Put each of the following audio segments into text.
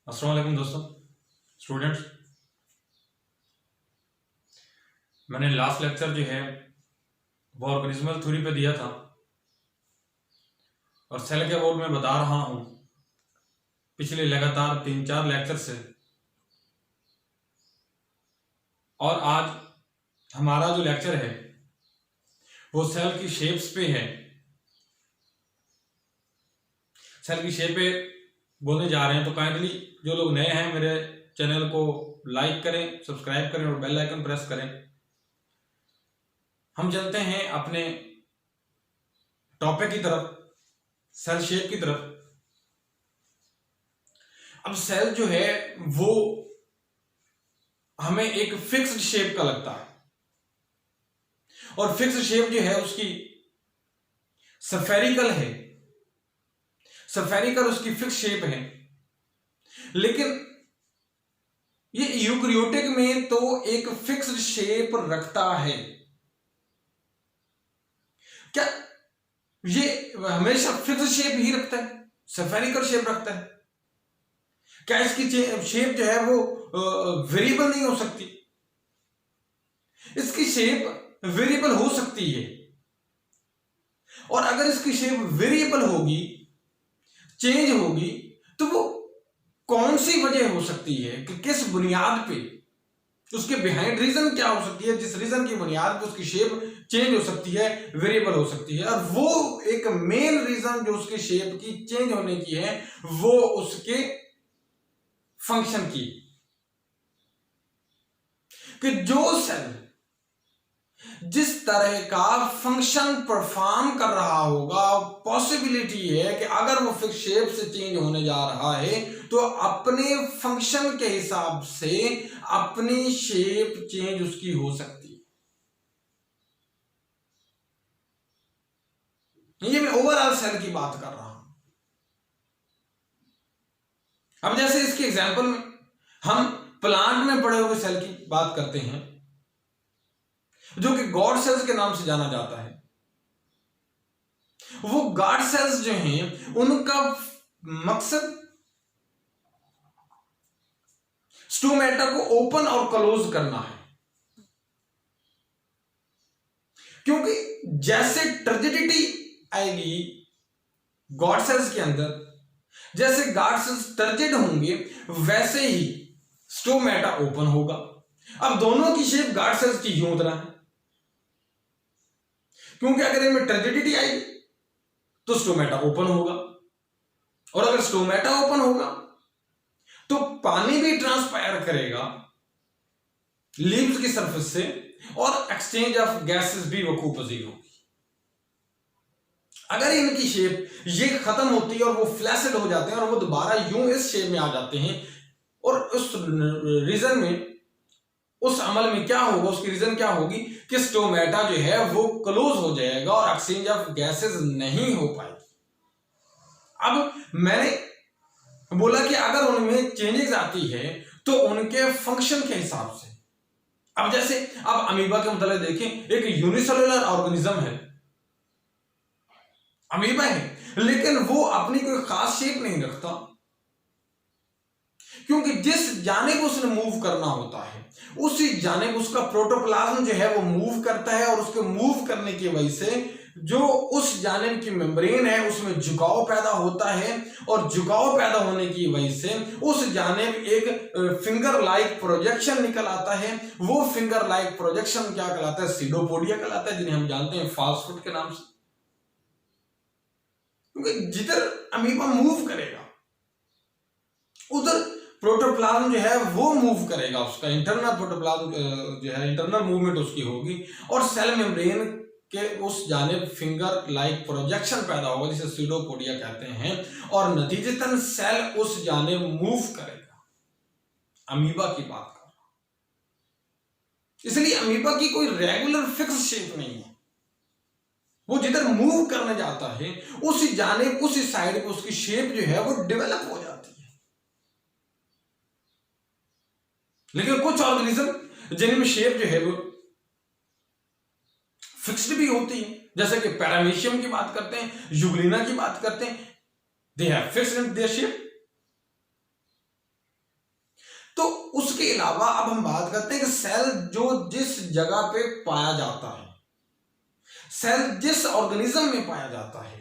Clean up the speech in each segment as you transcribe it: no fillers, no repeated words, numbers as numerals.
अस्सलाम वालेकुम दोस्तों, स्टूडेंट्स। मैंने लास्ट लेक्चर जो है वो ऑर्गेनिज्मल थ्योरी पे दिया था और सेल के अबाउट में बता रहा हूँ पिछले लगातार 3-4 लेक्चर से। और आज हमारा जो लेक्चर है वो सेल की शेप्स पे है। सेल की शेप पे बोलने जा रहे हैं, तो काइंडली जो लोग नए हैं मेरे चैनल को लाइक करें, सब्सक्राइब करें और बेल आइकन प्रेस करें। हम चलते हैं अपने टॉपिक की तरफ, सेल शेप की तरफ। अब सेल जो है वो हमें एक फिक्स्ड शेप का लगता है और फिक्स्ड शेप जो है उसकी स्फेरिकल है, स्फेरिकल उसकी फिक्स शेप है। लेकिन ये यूकैरियोटिक में तो एक फिक्स्ड शेप रखता है। क्या ये हमेशा फिक्स्ड शेप ही रखता है, स्फेरिकल शेप रखता है? क्या इसकी शेप जो है वो वेरिएबल नहीं हो सकती? इसकी शेप वेरिएबल हो सकती है। और अगर इसकी शेप वेरिएबल होगी, चेंज होगी, तो वो कौन सी वजह हो सकती है कि किस बुनियाद पे, उसके बिहाइंड रीजन क्या हो सकती है जिस रीजन की बुनियाद पे उसकी शेप चेंज हो सकती है, वेरिएबल हो सकती है। और वो एक मेन रीजन जो उसकी शेप की चेंज होने की है वो उसके फंक्शन की, कि जो सेल जिस तरह का फंक्शन परफॉर्म कर रहा होगा, पॉसिबिलिटी है कि अगर वो फिक्स शेप से चेंज होने जा रहा है तो अपने फंक्शन के हिसाब से अपनी शेप चेंज उसकी हो सकती है। ये मैं ओवरऑल सेल की बात कर रहा हूं। अब जैसे इसके एग्जांपल में हम प्लांट में पड़े हुए सेल की बात करते हैं जो कि गॉड सेल्स के नाम से जाना जाता है। वो गॉड सेल्स जो हैं उनका मकसद स्टोमेटा को ओपन और क्लोज करना है। क्योंकि जैसे टर्जिडिटी आएगी गॉड सेल्स के अंदर, जैसे गॉड सेल्स टर्जिड होंगे वैसे ही स्टोमेटा ओपन होगा। अब दोनों की शेप गॉड सेल्स की यूं तरह है, क्योंकि अगर इनमें टर्जिडिटी आएगी तो स्टोमेटा ओपन होगा, और अगर स्टोमेटा ओपन होगा तो पानी भी ट्रांसपायर करेगा लीव्स की सरफेस से और एक्सचेंज ऑफ गैसेस भी वकूफ पजीर होगी। अगर इनकी शेप ये खत्म होती है और वो फ्लैसिड हो जाते हैं और वो दोबारा यूं इस शेप में आ जाते हैं, और उस रीजन में, उस अमल में क्या होगा, उसकी रीजन क्या होगी कि स्टोमेटा जो है वो क्लोज हो जाएगा और एक्सचेंज ऑफ गैसेस नहीं हो पाएगी। अब मैंने बोला कि अगर उनमें चेंजेस आती है तो उनके फंक्शन के हिसाब से। अब जैसे अब अमीबा के मतलब देखें, एक यूनिसेलुलर ऑर्गेनिज्म है, अमीबा है, लेकिन वो अपनी कोई खास शेप नहीं रखता, क्योंकि जिस जानिब उसने मूव करना होता है उसी जानिब उसका प्रोटोप्लाज्म जो है वो मूव करता है, और उसके मूव करने की वजह से जो उस जानिब की मेम्ब्रेन है उसमें झुकाव पैदा होता है, और झुकाव पैदा होने की वजह से उस जानिब एक फिंगर लाइक प्रोजेक्शन निकल आता है। वो फिंगर लाइक प्रोजेक्शन क्या कहलाता है? सीडोपोडिया कहलाता है, जिन्हें हम जानते हैं फास्ट फूड के नाम से। क्योंकि जिधर अमीबा मूव करेगा उधर प्रोटोप्लाज्म जो है वो मूव करेगा, उसका इंटरनल प्रोटोप्लाज्म जो है इंटरनल मूवमेंट उसकी होगी, और सेल मेम्ब्रेन के उस जानिब फिंगर लाइक प्रोजेक्शन पैदा होगा जिसे सीडोपोडिया कहते हैं, और नतीजतन सेल उस जानिब मूव करेगा। अमीबा की बात कर रहा हूं, इसलिए अमीबा की कोई रेगुलर फिक्स शेप नहीं है। वो जिधर मूव करने जाता है उसी जानिब, उसी साइड पे उसकी शेप जो है वो डेवलप हो जाती है। लेकिन कुछ ऑर्गेनिज्म जिनमें शेप जो है वो फिक्स्ड भी होती है, जैसे कि पैरामीशियम की बात करते हैं, यूग्लिना की बात करते हैं, they have fixed in their shape. इसके अलावा अब हम बात करते हैं कि सेल जो जिस जगह पे पाया जाता है, सेल जिस ऑर्गेनिज्म में पाया जाता है,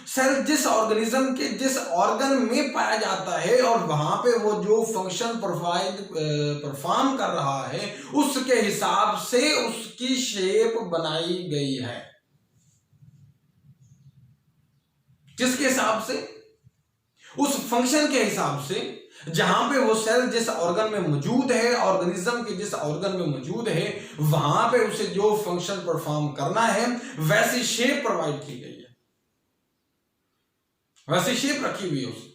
सेल जिस ऑर्गेनिज्म के जिस ऑर्गन में पाया जाता है और वहां पे वो जो फंक्शन परफॉर्म कर रहा है, उसके हिसाब से उसकी शेप बनाई गई है। किसके हिसाब से? उस फंक्शन के हिसाब से, जहां पे वो सेल जिस ऑर्गन में मौजूद है, ऑर्गेनिज्म के जिस ऑर्गन में मौजूद है, वहां पे उसे जो फंक्शन परफॉर्म करना है वैसी शेप प्रोवाइड की गई है, वैसी शेप रखी हुई है उसकी।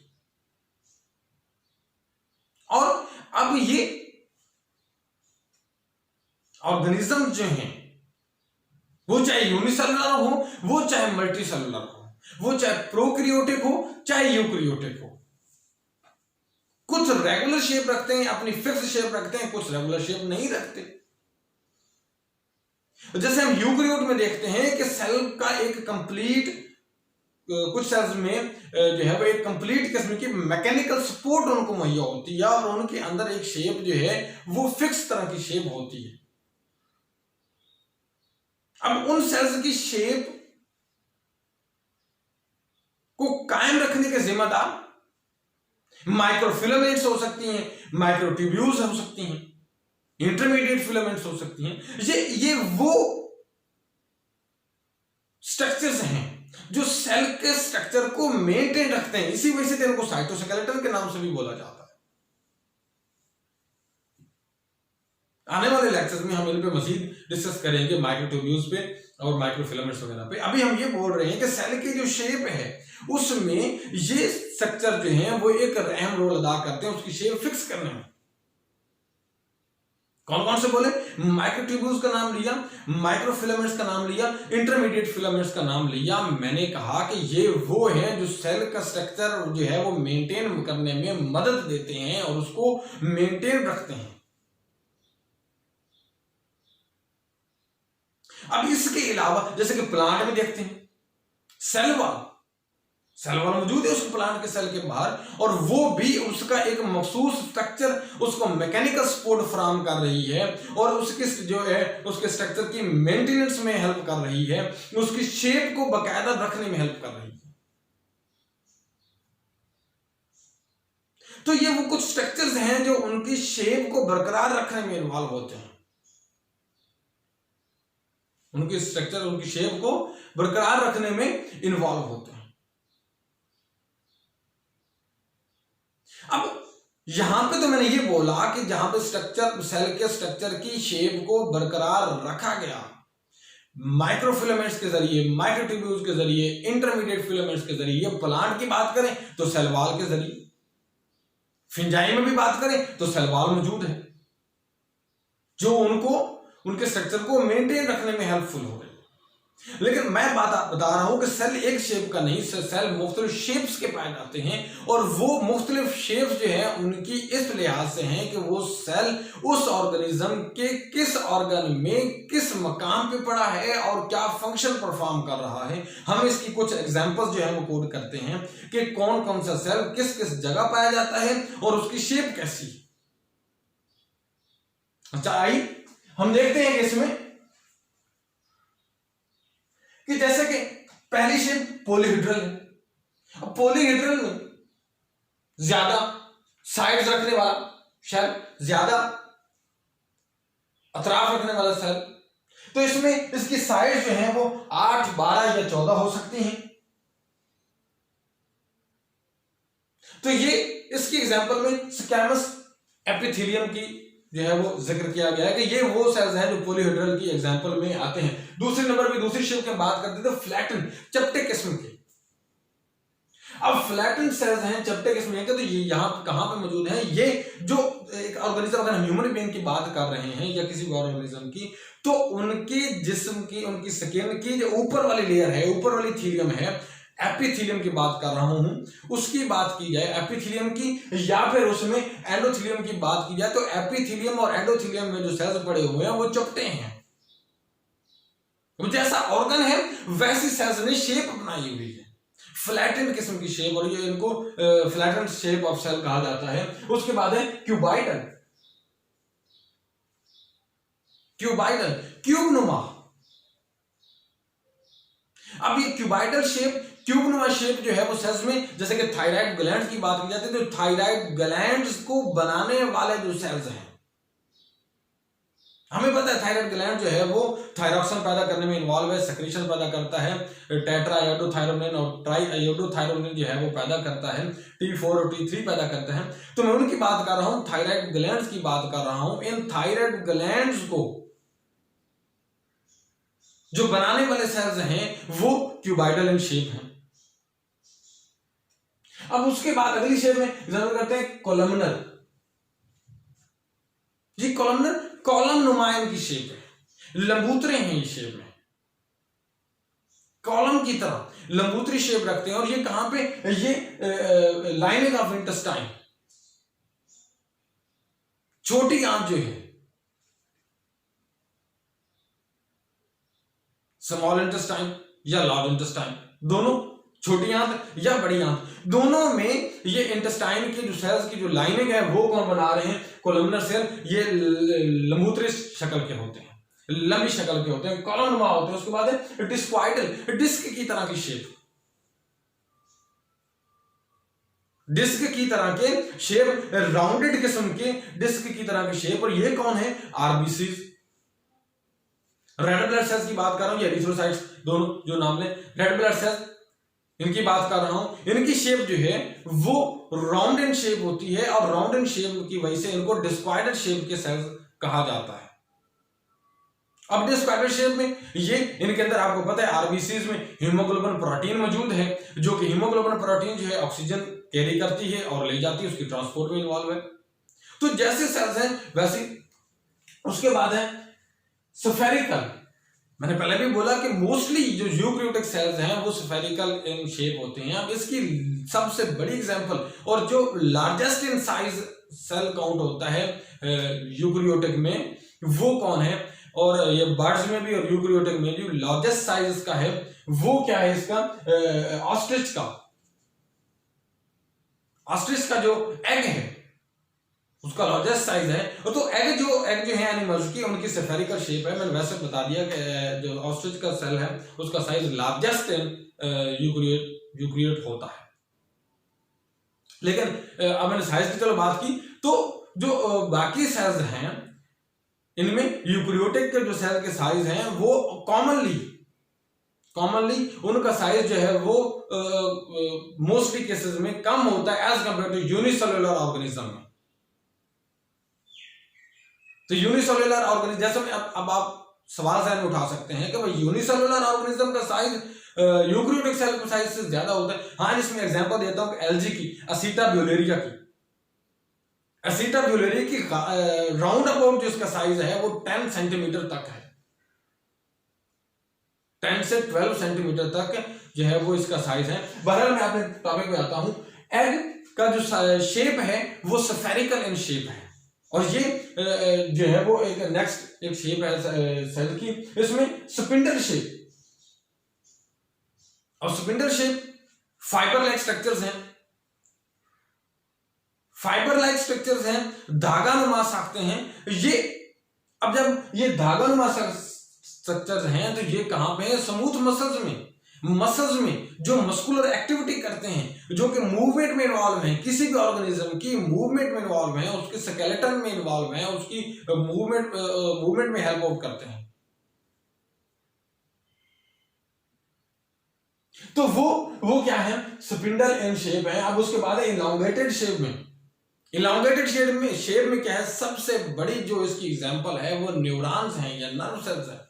और अब ये ऑर्गेनिज्म जो है वो चाहे यूनिसेलुलर हो, वो चाहे मल्टीसेलुलर हो, वो चाहे प्रोकैरियोटिक हो चाहे यूकैरियोटिक हो, कुछ रेगुलर शेप रखते हैं, अपनी फिक्स शेप रखते हैं, कुछ रेगुलर शेप नहीं रखते। जैसे हम यूकैरियोट में देखते हैं कि सेल का एक कंप्लीट, कुछ सेल्स में जो है वो एक कंप्लीट किस्म की मैकेनिकल सपोर्ट उनको मुहैया होती है और उनके अंदर एक शेप जो है वो फिक्स तरह की शेप होती है। अब उन सेल्स की शेप को कायम रखने के जिम्मेदार माइक्रोफिलामेंट्स हो सकती हैं, माइक्रोट्यूब्यूल्स हो सकती हैं, इंटरमीडिएट फिलामेंट्स हो सकती हैं। ये वो स्ट्रक्चर्स हैं जो सेल के स्ट्रक्चर को मेंटेन रखते हैं। इसी वजह से इनको साइटोस्केलेटन के नाम से भी बोला जाता है। आने वाले लेक्चर्स में हम इन पे मजीद डिस्कस करेंगे, माइक्रोट्यूब्यूल्स पे और माइक्रोफिलामेंट्स वगैरह पे। अभी हम ये बोल रहे हैं कि सेल की जो शेप है उसमें ये स्ट्रक्चर जो है वो एक अहम रोल अदा करते हैं उसकी शेप फिक्स करने में। कौन कौन से बोले? माइक्रोट्यूब्यूल्स का नाम लिया, माइक्रोफिलामेंट्स का नाम लिया, इंटरमीडिएट फिलामेंट्स का नाम लिया। मैंने कहा कि ये वो है जो सेल का स्ट्रक्चर जो है वो मेंटेन करने में मदद देते हैं और उसको मेंटेन रखते हैं। अब इसके अलावा जैसे कि प्लांट में देखते हैं सेल वॉल मौजूद है उसके प्लांट के सेल के बाहर, और वो भी उसका एक मखसूस स्ट्रक्चर उसको मैकेनिकल सपोर्ट फराहम कर रही है और उसके जो है उसके स्ट्रक्चर की मेंटेनेंस में हेल्प कर रही है, उसकी शेप को बाकायदा रखने में हेल्प कर रही है। तो ये वो कुछ स्ट्रक्चर्स हैं जो उनकी शेप को बरकरार रखने में इन्वॉल्व होते हैं, उनकी स्ट्रक्चर उनकी शेप को बरकरार रखने में इन्वॉल्व होते हैं। अब यहां पे तो मैंने ये बोला कि जहां पे स्ट्रक्चर सेल के स्ट्रक्चर की शेप को बरकरार रखा गया माइक्रोफिलामेंट्स के जरिए, माइक्रोट्यूब्यूल्स के जरिए, इंटरमीडिएट फिलामेंट्स के जरिए। प्लांट की बात करें तो सेल वॉल के जरिए, फिंजाई में भी बात करें तो सेल वॉल मौजूद है जो उनको उनके स्ट्रक्चर को मेंटेन रखने में हेल्पफुल हो रही है। लेकिन मैं बता रहा हूं कि सेल एक शेप का नहीं, सेल मुख्तलिफ शेप्स के पाए जाते हैं और वो मुख्तलिफ शेप्स जो है उनकी इस लिहाज से हैं कि वो सेल उस ऑर्गेनिज्म के किस ऑर्गन में किस मकाम पे पड़ा है और क्या फंक्शन परफॉर्म कर रहा है। हम इसकी कुछ एग्जांपल्स जो है वो कोड करते हैं कि कौन कौन सा सेल किस किस जगह पाया जाता है और उसकी शेप कैसी। अच्छा, आई हम देखते हैं कि इसमें कि जैसे कि पहली शेप पॉलीहेड्रल है। अब पॉलीहेड्रल में ज्यादा साइड्स रखने वाला सेल, ज्यादा अतराफ रखने वाला सेल, तो इसमें इसकी साइड जो है वो 8, 12 या 14 हो सकती हैं। तो ये इसकी एग्जांपल में स्क्वैमस एपिथेलियम की जो है वो जिक्र किया गया है कि ये वो सेल्स हैं जो पॉलीहेड्रल की एग्जांपल में आते हैं। दूसरे नंबर पे दूसरी शेप की बात करते थे फ्लैटन, चपटे किस्म के। अब फ्लैटन सेल्स हैं चपटे किस्म के, तो ये यहाँ कहां पे मौजूद हैं? ये जो एक ऑर्गेनिज्म, अगर हम ह्यूमन बीइंग की बात कर रहे हैं या किसी और ऑर्गेनिज्म की, तो उनके जिस्म की, उनकी स्किन की जो ऊपर वाली लेयर है, ऊपर वाली थीलियम है, एपिथेलियम की बात कर रहा हूं, उसकी बात की जाए एपिथेलियम की या फिर उसमें एंडोथेलियम की बात की जाए, तो एपिथेलियम और एंडोथेलियम में जो सेल्स पड़े हुए हैं वो चपटे हैं। जैसा ऑर्गन है वैसी सेल्स ने शेप बनाई हुई है, फ्लैटेंड किस्म की शेप, और ये इनको फ्लैटेंड शेप ऑफ सेल कहा जाता है। उसके बाद है क्यूबाइडल। क्यूबाइडल, क्यूबनुमा। अब ये क्यूबाइडल शेप, क्यूबनुमा शेप जो है वो सेल्स में, जैसे कि थायराइड ग्लैंड की बात की जाती है, तो थायराइड ग्लैंड्स को बनाने वाले जो सेल्स हैं, हमें पता है थायराइड ग्लैंड जो है वो थायरॉक्सिन पैदा करने में इन्वॉल्व है, सेक्रेशन पैदा करता है, टेट्रा आयोडोथायरोनिन और ट्राई आयोडोथायरोनिन जो है वो पैदा करता है, T4 और T3 पैदा करता है। तो मैं उनकी बात कर रहा हूं, थायराइड ग्लैंड्स की बात कर रहा हूं। इन थायराइड ग्लैंड्स को जो बनाने वाले सेल्स हैं वो क्यूबाइडल इन शेप हैं। अब उसके बाद अगली शेप में एग्जामिन करते हैं कोलमनर। ये कोलमनर कॉलम नुमायन की शेप है, लंबूतरे हैं ये शेप में, कॉलम की तरह लंबूतरी शेप रखते हैं। और ये कहां पे, ये लाइनिंग ऑफ इंटेस्टाइन, छोटी आंत जो है, स्मॉल इंटेस्टाइन या लार्ज इंटेस्टाइन, दोनों छोटी आंत या बड़ी आंत, दोनों में ये इंटेस्टाइन की जो सेल्स की जो लाइनिंग है वो कौन बना रहे हैं, कोलमनर सेल। ये लंबूतरी शक्ल के होते हैं, लंबी शक्ल के होते हैं, कॉलमनुमा होते हैं। उसके बाद है डिस्क्वाइडल, डिस्क की तरह की शेप, डिस्क की तरह के शेप, राउंडेड किस्म के डिस्क की तरह की शेप। और ये कौन है, आरबीसीज। रेड ब्लड सेल्स की बात कर रहा हूं, ये एरिथ्रोसाइट्स, दोनों जो नाम ले, रेड ब्लड सेल्स, इनकी बात कर रहा हूं। इनकी शेप जो है वो राउंड एंड शेप होती है, और राउंड एंड शेप की वजह से इनको डिस्क्वाइडल शेप के सेल्स कहा जाता है। अब डिस्क्वाइडल शेप में ये, इनके अंदर आपको पता है आरबीसीज में हीमोग्लोबिन प्रोटीन मौजूद है, जो कि हीमोग्लोबिन प्रोटीन जो है ऑक्सीजन कैरी करती है और ले जाती है, उसकी ट्रांसपोर्ट में इन्वॉल्व है। तो जैसे सेल्स हैं वैसे। उसके बाद है स्फेरिकल। मैंने पहले भी बोला कि मोस्टली जो यूकैरियोटिक सेल्स हैं वो स्फेरिकल इन शेप होते हैं। अब इसकी सबसे बड़ी एग्जांपल और जो largest in size cell count होता है यूकैरियोटिक में, वो कौन है, और ये बर्ड्स में भी और यूकैरियोटिक में जो लार्जेस्ट साइज इसका है वो क्या है, इसका ऑस्ट्रिच का। ऑस्ट्रिच का जो एग है उसका लार्जेस्ट साइज है। तो एग जो है एनिमल्स की, उनकी स्फेरिकल शेप है। मैंने वैसे बता दिया कि जो ऑस्ट्रिच का सेल है उसका साइज लार्जेस्ट इन यूकैरियोट होता है। लेकिन अब मैंने साइज की चलो बात की, तो जो बाकी सेल्स हैं इनमें यूकैरियोटिक के जो सेल के साइज हैं वो कॉमनली उनका साइज जो है वो मोस्टली केसेस में कम होता है as compare to unicellular organism में। तो यूनिसेलुलर ऑर्गेनिज्म, जैसे अब आप सवाल ज़हन में उठा सकते हैं कि भाई यूनिसेलुलर ऑर्गेनिज्म का साइज यूकैरियोटिक सेल के साइज से ज्यादा होता है। हाँ, इसमें एग्जांपल देता हूं कि एलजी की, असीटा ब्यूलेरिया की। असीटा ब्यूलेरिया की राउंड अबाउट जो इसका साइज है वो 10 सेंटीमीटर तक है, 10 से 12 सेंटीमीटर तक जो है वो इसका साइज है। बहरहाल मैं अपने टॉपिक पे आता हूं। एग का जो शेप है वो स्फेरिकल इन शेप है, और ये जो है वो एक नेक्स्ट एक शेप है सेल की, इसमें स्पिंडल शेप। और spindle shape fibre like structures हैं, धागा नुमा साखते हैं ये। अब जब ये धागा नुमा स्ट्रक्चर्स हैं तो ये कहां पे है, स्मूथ मसल्स में जो मस्कुलर एक्टिविटी करते हैं, जो कि मूवमेंट में इन्वॉल्व हैं, किसी भी ऑर्गेनिज्म की मूवमेंट में इन्वॉल्व हैं, उसके स्केलेटन में इन्वॉल्व हैं, उसकी मूवमेंट में हेल्प आउट करते हैं। तो वो क्या है, स्पिंडल इन शेप है। अब उसके बाद इलांगेटेड शेप में, शेप में क्या है, सबसे बड़ी जो इसकी एग्जांपल है वो न्यूरॉन्स हैं या नर्व सेल्स हैं।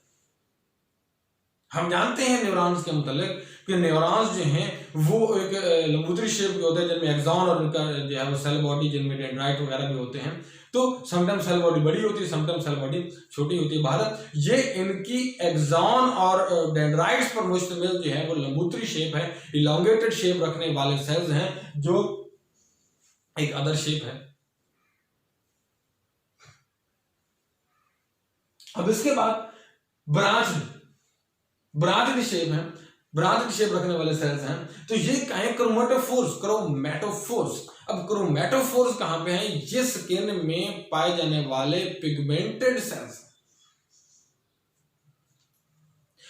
हम जानते हैं न्यूरॉन्स के मुतालिक कि न्यूरॉन्स जो हैं वो एक लंबूतरी शेप के होते हैं, जिनमें एक्सॉन और उनका जो है वो सेल बॉडी, जिनमें डेंड्राइट वगैरह भी होते हैं। तो समटाइम सेल बॉडी बड़ी होती है, समटाइम सेल बॉडी छोटी होती है। भारत ये इनकी एक्सॉन और डेंड्राइट्स पर मुश्तमिल जो है वो लंबूतरी शेप है, इलांगेटेड शेप रखने वाले सेल्स हैं, जो एक अदर शेप है। अब इसके बाद ब्रांच शेप है, ब्रांच शेप रखने वाले सेल्स हैं। तो ये क्या है, क्रोमैटोफोर्स। अब क्रोमैटोफोर्स कहां पे है, ये स्किन में पाए जाने वाले पिगमेंटेड सेल्स।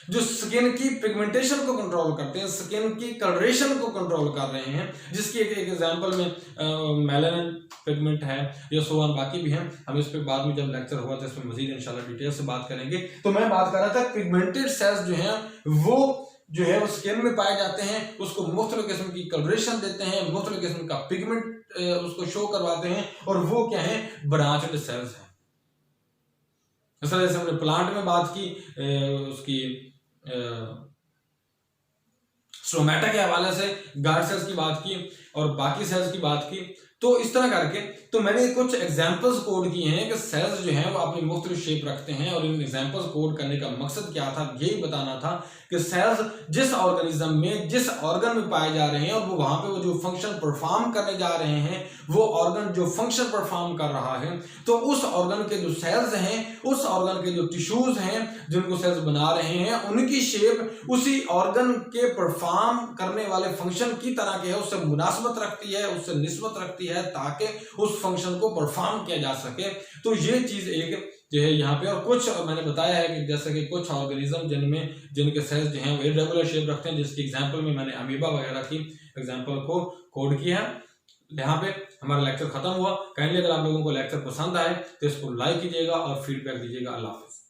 जो स्किन की पिगमेंटेशन को कंट्रोल करते हैं, स्किन की कलरेशन को कंट्रोल कर रहे हैं, जिसकी एक एग्जांपल में मेलानिन पिगमेंट है या सो ऑन, बाकी भी हैं। हम इस पे बाद में जब लेक्चर होगा तो इसमें मजीद इंशाल्लाह डिटेल से बात करेंगे। तो मैं बात कर रहा था पिगमेंटेड सेल्स जो हैं वो जो है वो स्किन में पाए जाते हैं, उसको मुख्तलिफ किस्म की कलरेशन देते हैं, मुख्तलिफ किस्म का पिगमेंट उसको शो करवाते हैं, और वो क्या है, ब्रांच्ड सेल्स हैं। इस तरह से हमने प्लांट में बात की, उसकी स्ट्रोमेटा के हवाले से गार्ड सेल्स की बात की और बाकी सेल्स की बात की। तो इस तरह करके तो मैंने कुछ एग्जांपल्स कोड किए हैं कि सेल्स जो हैं वो अपनी मुख्तलिफ शेप रखते हैं, और इन एग्जांपल्स कोड करने का मकसद क्या था, यही बताना था कि सेल्स जिस ऑर्गेनिज्म में जिस ऑर्गन में पाए जा रहे हैं और वो वहां पे वो जो फंक्शन परफॉर्म करने जा रहे हैं, वो ऑर्गन जो फंक्शन परफॉर्म कर रहा है, तो उस ऑर्गन के जो सेल्स हैं, उस ऑर्गन के जो टिश्यूज हैं जिनको सेल्स बना रहे हैं, उनकी शेप उसी ऑर्गन के परफॉर्म करने वाले फंक्शन की तरह के है, उससे मुनासबत रखती है, उससे निस्बत रखती है, ताकि उस फंक्शन को परफॉर्म किया जा सके। तो ये चीज एक जो है यहाँ पे, और कुछ मैंने बताया है कि जैसे कि कुछ ऑर्गेनिज्म जिनके सेल्स जो हैं वो इरेगुलर शेप रखते हैं, जिसकी एग्जांपल में मैंने अमीबा वगैरह की एग्जांपल को कोड किया है। यहाँ पे हमारा लेक्चर खत्म हुआ। काइंडली अगर आप लोगों को लेक्चर पसंद आए तो इसको लाइक कीजिएगा और फीडबैक दीजिएगा। अल्लाह हाफिज।